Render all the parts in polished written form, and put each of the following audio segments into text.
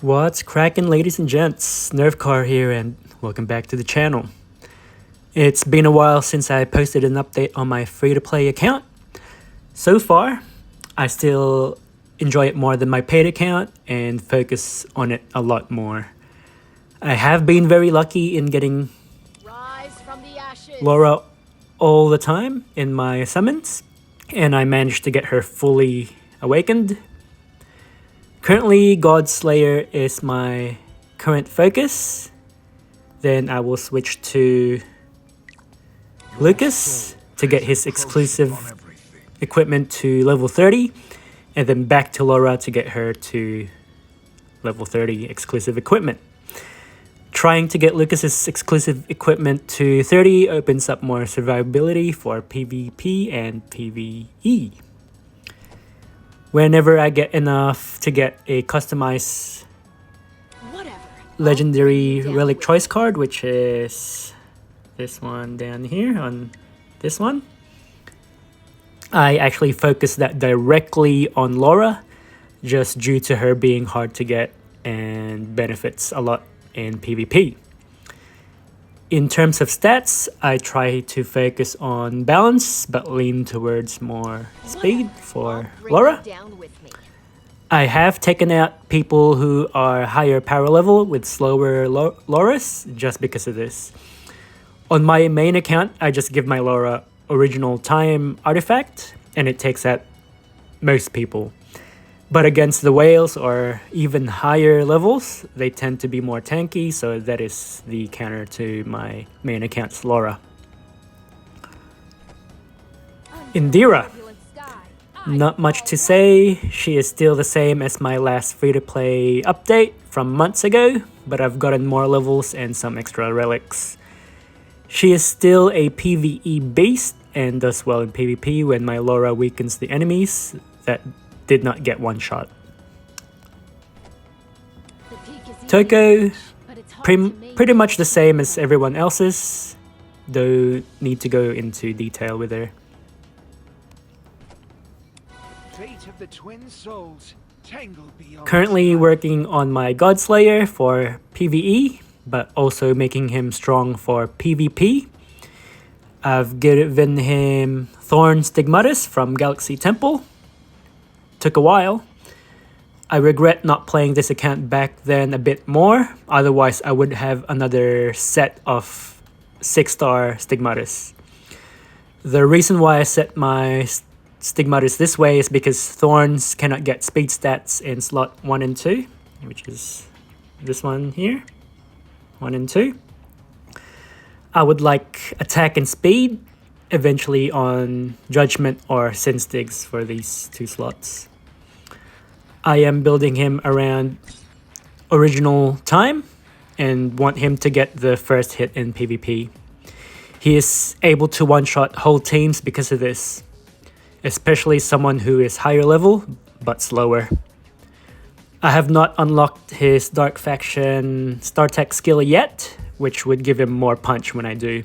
What's cracking, ladies and gents? Nerfcar here, and welcome back to the channel. It's been a while since I posted an update on my free-to-play account. So far, I still enjoy it more than my paid account and focus on it a lot more. I have been very lucky in getting Laura all the time in my summons, and I managed to get her fully awakened. Currently, Godslayer is my current focus. Then I will switch to Lucas to get his exclusive equipment to level 30, and then back to Laura to get her to level 30 exclusive equipment. Trying to get Lucas's exclusive equipment to 30 opens up more survivability for PvP and PvE. Whenever I get enough to get a customized legendary relic choice card, which is this one down here on this one, I actually focus that directly on Laura, just due to her being hard to get and benefits a lot in PvP. In terms of stats, I try to focus on balance, but lean towards more speed for Laura. I have taken out people who are higher power level with slower Lauras just because of this. On my main account, I just give my Laura original time artifact, and it takes out most people. But against the whales or even higher levels, they tend to be more tanky, so that is the counter to my main account's Laura. Indira. Not much to say. She is still the same as my last free-to-play update from months ago, but I've gotten more levels and some extra relics. She is still a PvE beast and does well in PvP when my Laura weakens the enemies that did not get one shot. Toko, pretty much the same as everyone else's, though need to go into detail with her. Currently working on my Godslayer for PvE, but also making him strong for PvP. I've given him Thorn Stigmatus from Galaxy Temple. Took a while. I regret not playing this account back then a bit more, otherwise I would have another set of 6-star Stigmatus. The reason why I set my Stigmatus this way is because Thorns cannot get speed stats in slot 1 and 2, which is this one here, 1 and 2. I would like attack and speed, eventually on Judgment or Sin Stigs for these 2 slots. I am building him around original time and want him to get the first hit in PvP. He is able to one-shot whole teams because of this, especially someone who is higher level but slower. I have not unlocked his Dark Faction StarTech skill yet, which would give him more punch when I do.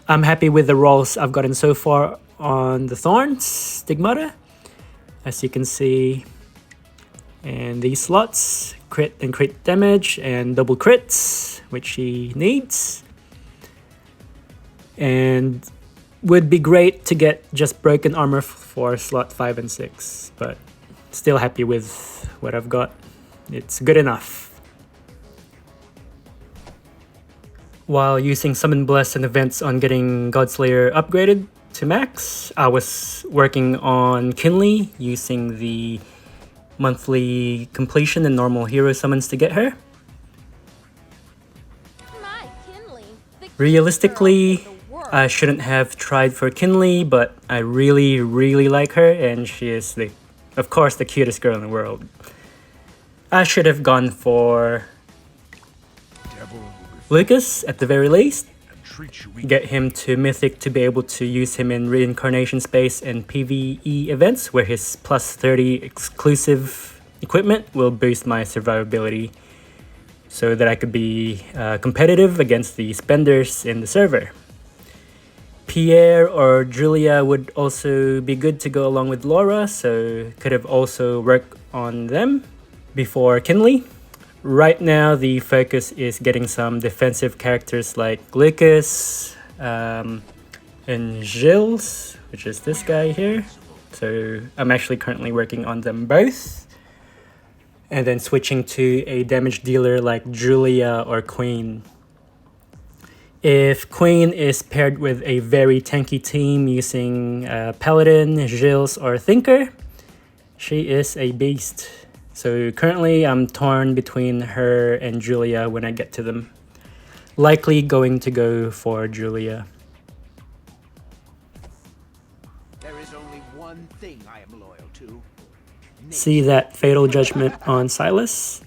I'm happy with the rolls I've gotten so far on the Thorns Stigmata. As you can see, and these slots, crit and crit damage and double crits, which he needs. And would be great to get just broken armor for slot 5 and 6, but still happy with what I've got. It's good enough. While using Summon Bless and events on getting Godslayer upgraded to max, I was working on Kinley using the monthly completion and normal hero summons to get her. Realistically, I shouldn't have tried for Kinley, but I really like her, and she is of course the cutest girl in the world. I should have gone for Lucas at the very least. Get him to Mythic to be able to use him in Reincarnation Space and PvE events where his plus 30 exclusive equipment will boost my survivability so that I could be competitive against the spenders in the server. Pierre or Julia would also be good to go along with Laura, so could have also worked on them before Kinley. Right now, the focus is getting some defensive characters like Lucas and Gilles, which is this guy here. So I'm actually currently working on them both. And then switching to a damage dealer like Julia or Queen. If Queen is paired with a very tanky team using Paladin, Gilles, or Thinker, she is a beast. So currently I'm torn between her and Julia when I get to them. Likely going to go for Julia. There is only one thing I am loyal to. See that Fatal Judgment on Silas?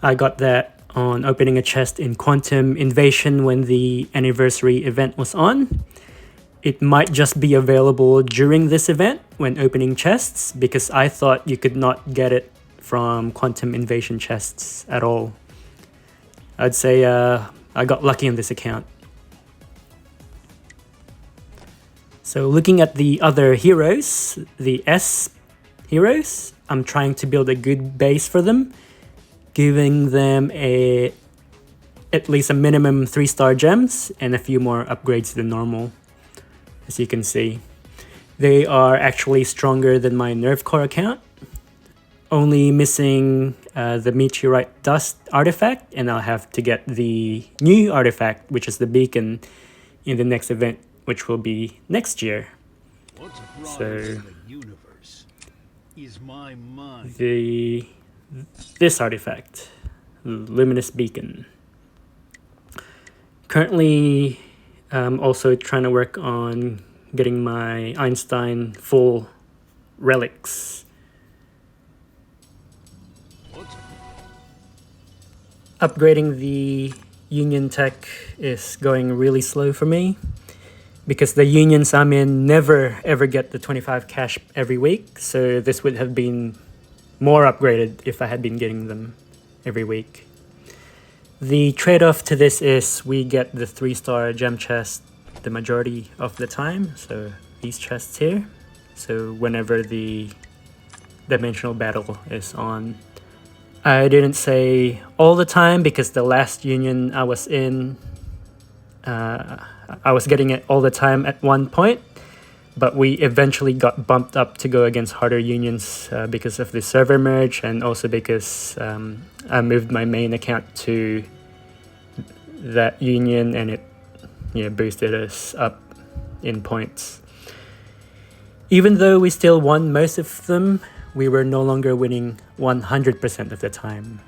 I got that on opening a chest in Quantum Invasion when the anniversary event was on. It might just be available during this event when opening chests, because I thought you could not get it from Quantum Invasion chests at all. I'd say I got lucky on this account. So looking at the other heroes, the S heroes, I'm trying to build a good base for them, giving them at least a minimum 3-star gems and a few more upgrades than normal. As you can see, they are actually stronger than my Nerve Core account. Only missing the Meteorite Dust artifact, and I'll have to get the new artifact, which is the beacon, in the next event, which will be next year. So this artifact, Luminous Beacon. Currently, I'm also trying to work on getting my Einstein full relics. Upgrading the Union tech is going really slow for me, because the unions I'm in never ever get the 25 cash every week, so this would have been more upgraded if I had been getting them every week. The trade-off to this is we get the 3-star gem chest the majority of the time, so these chests here. So whenever the dimensional battle is on, I didn't say all the time, because the last union I was in, I was getting it all the time at one point, but we eventually got bumped up to go against harder unions because of the server merge, and also because I moved my main account to that union, and it boosted us up in points. Even though we still won most of them, we were no longer winning 100% of the time.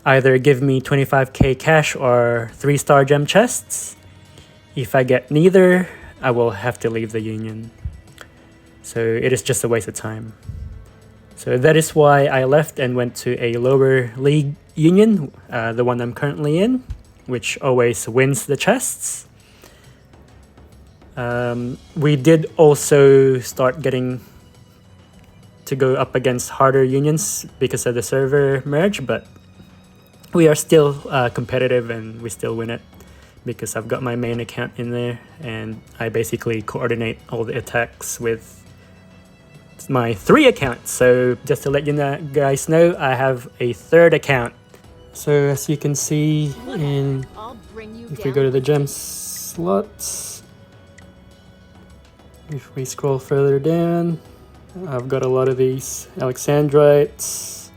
Either give me 25k cash or 3-star gem chests. If I get neither, I will have to leave the union. So it is just a waste of time. So that is why I left and went to a lower league union, the one I'm currently in, which always wins the chests. We did also start getting to go up against harder unions because of the server merge, but we are still competitive, and we still win it because I've got my main account in there, and I basically coordinate all the attacks with my 3 accounts. So just to let you guys know, I have a 3rd account. So as you can see, if we go to the gem slots, if we scroll further down, I've got a lot of these Alexandrites,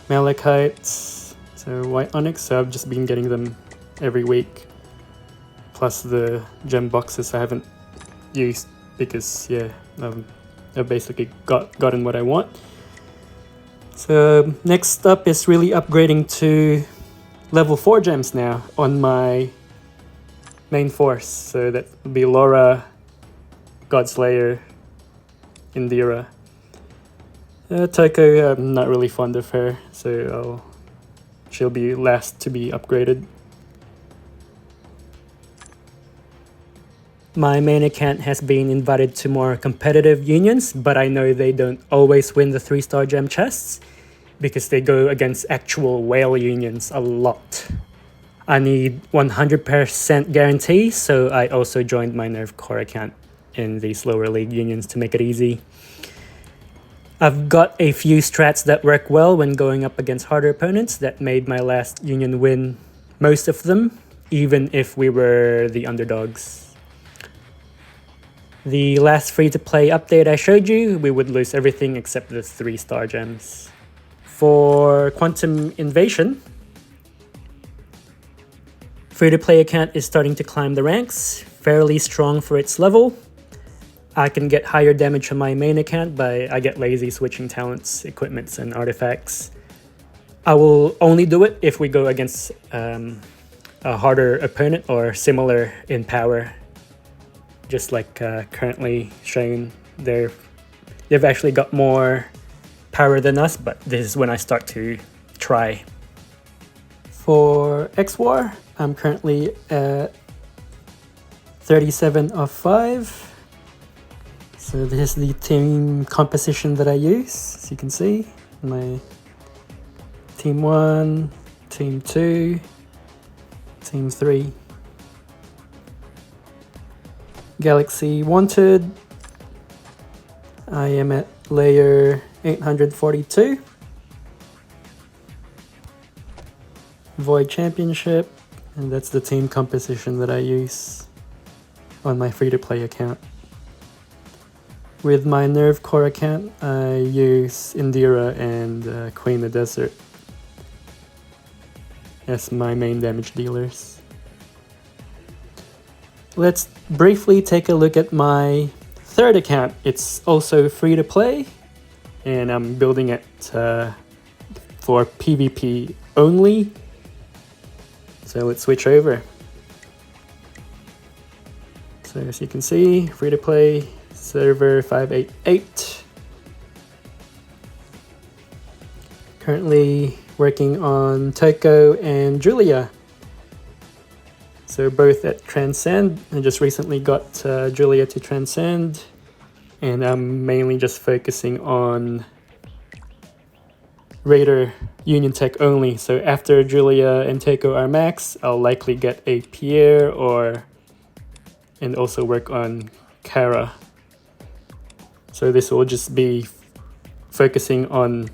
Malachites, so white onyx, so I've just been getting them every week. Plus the gem boxes I haven't used because, I've basically gotten what I want. So next up is really upgrading to level 4 gems now on my main force. So that would be Laura, Godslayer, Indira. Taiko, I'm not really fond of her, so she'll be last to be upgraded. My main account has been invited to more competitive unions, but I know they don't always win the 3-star gem chests because they go against actual whale unions a lot. I need 100% guarantee, so I also joined my Nerve Core account in these lower league unions to make it easy. I've got a few strats that work well when going up against harder opponents that made my last Union win most of them, even if we were the underdogs. The last free-to-play update I showed you, we would lose everything except the 3 star gems. For Quantum Invasion, free-to-play account is starting to climb the ranks, fairly strong for its level. I can get higher damage on my main account, but I get lazy switching talents, equipments, and artifacts. I will only do it if we go against a harder opponent or similar in power. Just like currently shown, they've actually got more power than us, but this is when I start to try. For X-War, I'm currently at 37 of 5. So this is the team composition that I use, as you can see. My Team 1, Team 2, Team 3. Galaxy Wanted, I am at layer 842. Void Championship, and that's the team composition that I use on my free-to-play account. With my Nerve Core account, I use Indira and Queen of the Desert as my main damage dealers. Let's briefly take a look at my third account. It's also free to play, and I'm building it for PvP only. So let's switch over. So as you can see, free to play, server 588. Currently working on Toko and Julia. So both at Transcend. I just recently got Julia to Transcend, and I'm mainly just focusing on Raider Union Tech only. So after Julia and Toko are max, I'll likely get a Pierre and also work on Kara. So this will just be focusing on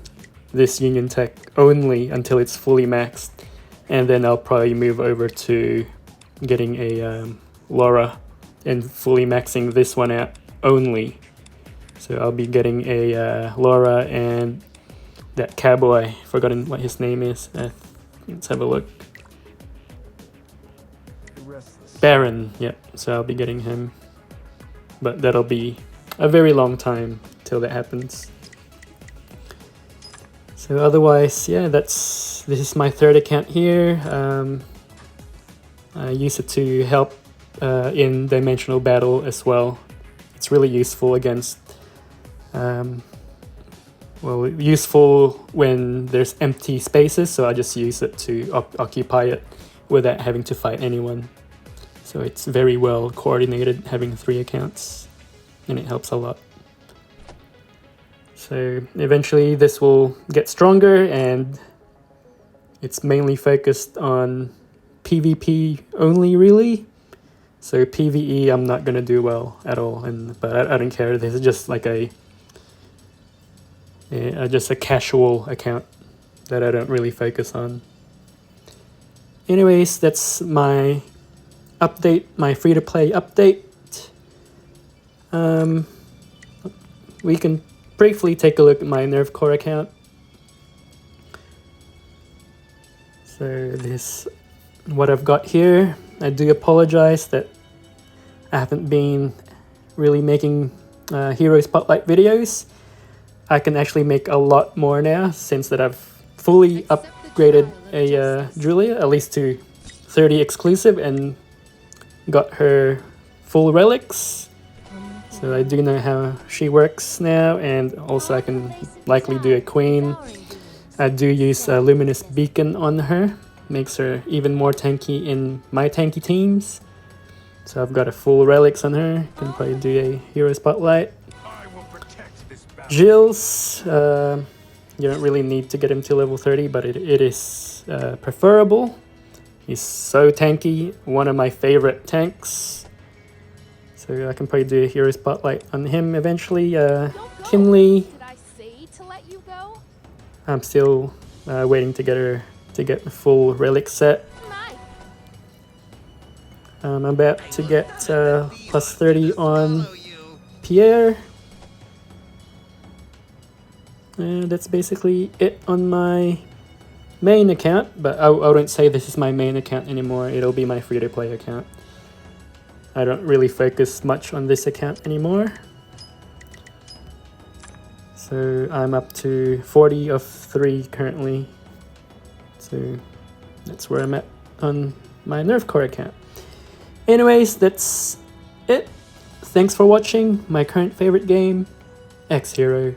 this Union Tech only until it's fully maxed, and then I'll probably move over to getting a Laura and fully maxing this one out only. So I'll be getting a Laura and that cowboy, forgotten what his name is. Let's have a look. Baron, yep. So I'll be getting him, but that'll be a very long time till that happens. So otherwise, yeah, this is my third account here. I use it to help in dimensional battle as well. It's really useful against, useful when there's empty spaces, so I just use it to occupy it without having to fight anyone. So it's very well coordinated having 3 accounts, and it helps a lot. So eventually this will get stronger, and it's mainly focused on PvP only, really. So PvE I'm not gonna do well at all, but I don't care. This is just like just a casual account that I don't really focus on. Anyways, that's my update, my free-to-play update. We can briefly take a look at my Nerve Core account. So this what I've got here. I do apologize that I haven't been really making hero spotlight videos. I can actually make a lot more now since that I've fully upgraded a Julia, at least to 30 exclusive, and got her full relics. So I do know how she works now, and also I can likely do a queen. I do use a luminous beacon on her. Makes her even more tanky in my tanky teams. So I've got a full relics on her. Can probably do a hero spotlight. Gilles, you don't really need to get him to level 30, but it is preferable. He's so tanky, one of my favorite tanks. So I can probably do a hero spotlight on him eventually. Kinley, I'm still waiting to get the full relic set. I'm about to get plus 30 on Pierre. And that's basically it on my main account, but I won't say this is my main account anymore. It'll be my free-to-play account. I don't really focus much on this account anymore. So I'm up to 40 of 3 currently. So that's where I'm at on my Nerf Core account. Anyways, that's it. Thanks for watching my current favorite game, X-Hero.